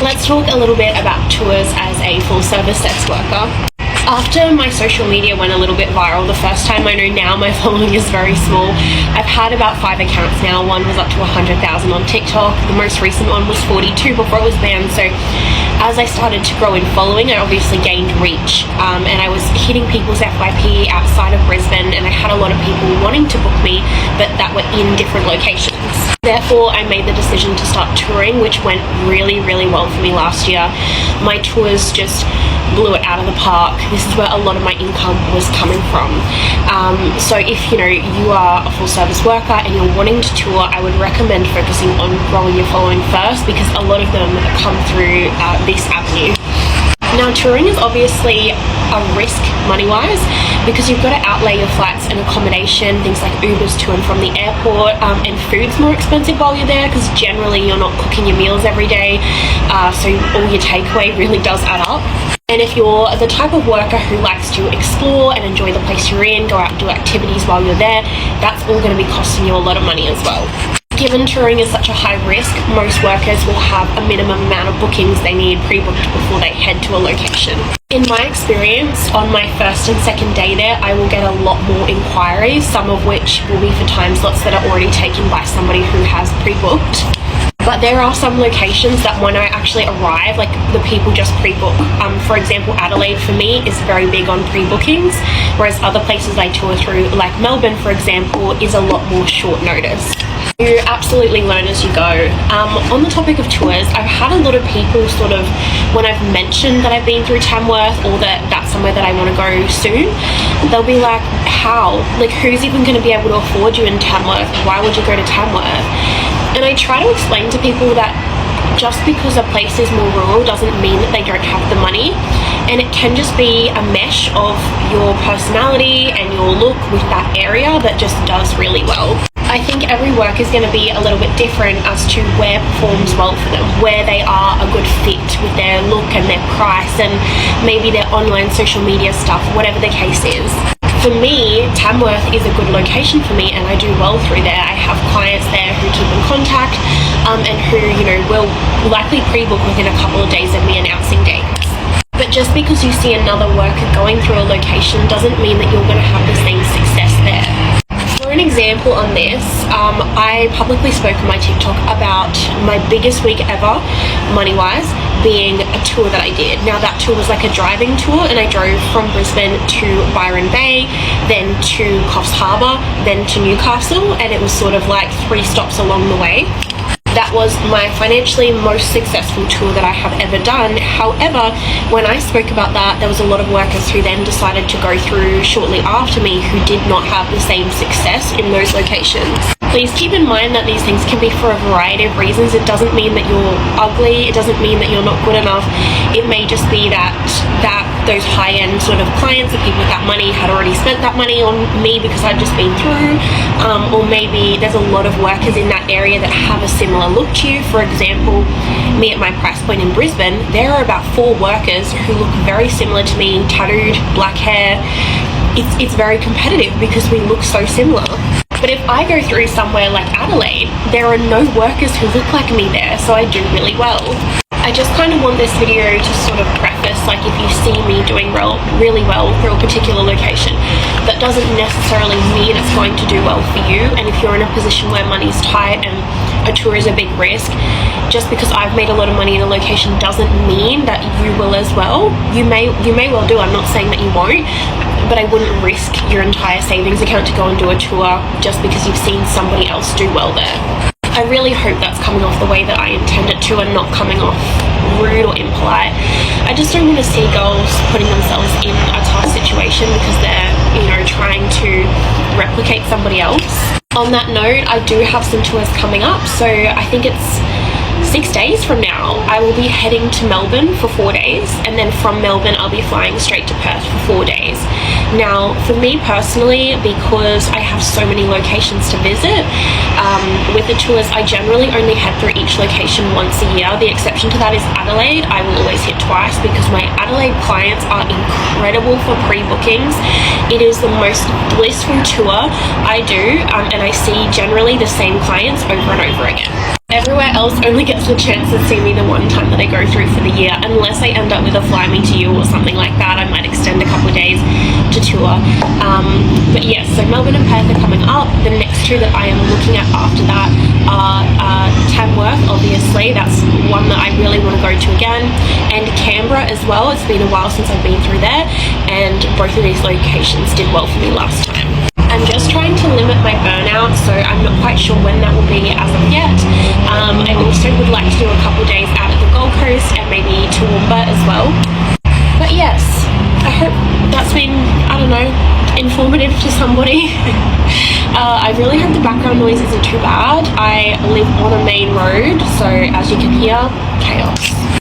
Let's talk a little bit about tours as a full service sex worker. After my social media went a little bit viral the first time, I know now my following is very small. I've had about 5 accounts now. One was up to 100,000 on TikTok. The most recent one was 42 before it was banned. So as I started to grow in following, I obviously gained reach, and I was hitting people's FYP outside of Brisbane, and I had a lot of people wanting to book me, but that were in different locations. Therefore, I made the decision to start touring, which went really, really well for me last year. My tours just blew it out of the park. This is where a lot of my income was coming from. So if you are a full service worker and you're wanting to tour, I would recommend focusing on growing your following first, because a lot of them come through this avenue. Now, touring is obviously a risk money-wise, because you've got to outlay your flights and accommodation, things like Ubers to and from the airport, and food's more expensive while you're there, because generally you're not cooking your meals every day, so all your takeaway really does add up. And if you're the type of worker who likes to explore and enjoy the place you're in, go out and do activities while you're there, that's all going to be costing you a lot of money as well. Given touring is such a high risk, most workers will have a minimum amount of bookings they need pre-booked before they head to a location. In my experience, on my first and second day there, I will get a lot more inquiries, some of which will be for time slots that are already taken by somebody who has pre-booked. But there are some locations that when I actually arrive, like the people just pre-book. For example, Adelaide for me is very big on pre-bookings, whereas other places I tour through, like Melbourne for example, is a lot more short notice. You absolutely learn as you go. On the topic of tours, I've had a lot of people sort of, when I've mentioned that I've been through Tamworth or that that's somewhere that I want to go soon, they'll be like, how? Like, who's even going to be able to afford you in Tamworth? Why would you go to Tamworth? And I try to explain to people that just because a place is more rural doesn't mean that they don't have the money, and it can just be a mesh of your personality and your look with that area that just does really well. I think every work is going to be a little bit different as to where performs well for them, where they are a good fit with their look and their price and maybe their online social media stuff, whatever the case is. For me, Tamworth is a good location for me, and I do well through there. I have clients there who keep in contact and who, will likely pre-book within a couple of days of me announcing dates. But just because you see another worker going through a location doesn't mean that you're going to have the same success there. For an example on this, I publicly spoke on my TikTok about my biggest week ever, money-wise, being a tour that I did. Now that tour was like a driving tour, and I drove from Brisbane to Byron Bay, then to Coffs Harbour, then to Newcastle, and it was sort of like 3 stops along the way. That was my financially most successful tour that I have ever done. However, when I spoke about that, there was a lot of workers who then decided to go through shortly after me who did not have the same success in those locations. Please keep in mind that these things can be for a variety of reasons. It doesn't mean that you're ugly. It doesn't mean that you're not good enough. It may just be that those high-end sort of clients, the people with that money, had already spent that money on me because I'd just been through, or maybe there's a lot of workers in that area that have a similar look to you. For example, me at my price point in Brisbane, there are about 4 workers who look very similar to me, tattooed, black hair. It's very competitive because we look so similar. But if I go through somewhere like Adelaide, there are no workers who look like me there, so I do really well. I just kind of want this video to sort of preface, like, if you see me doing really well through a particular location, that doesn't necessarily mean it's going to do well for you. And if you're in a position where money's tight and a tour is a big risk, just because I've made a lot of money in a location doesn't mean that you will as well. You may well do. I'm not saying that you won't, but I wouldn't risk your entire savings account to go and do a tour just because you've seen somebody else do well there. I really hope that's coming off the way that I intend it to and not coming off rude or impolite. I just don't want to see girls putting themselves in a tough situation because they're, trying to replicate somebody else. On that note, I do have some tours coming up, so I think it's 6 days from now, I will be heading to Melbourne for 4 days, and then from Melbourne, I'll be flying straight to Perth for 4 days. Now, for me personally, because I have so many locations to visit, with the tours, I generally only head through each location once a year. The exception to that is Adelaide. I will always hit twice because my Adelaide clients are incredible for pre-bookings. It is the most blissful tour I do, and I see generally the same clients over and over again. Everywhere else only gets the chance to see me the one time that I go through for the year, unless I end up with a fly me to you or something like that. I might extend a couple of days to tour. But yes, so Melbourne and Perth are coming up. The next two that I am looking at after that are Tamworth, obviously. That's one that I really want to go to again. And Canberra as well. It's been a while since I've been through there, and both of these locations did well for me last time. I'm just trying to limit my burnout, so I'm not quite sure when that will be as of yet. I also would like to do a couple days out at the Gold Coast and maybe Toowoomba as well. But yes, I hope that's been, I don't know, informative to somebody. I really hope the background noise isn't too bad. I live on a main road, so as you can hear, chaos.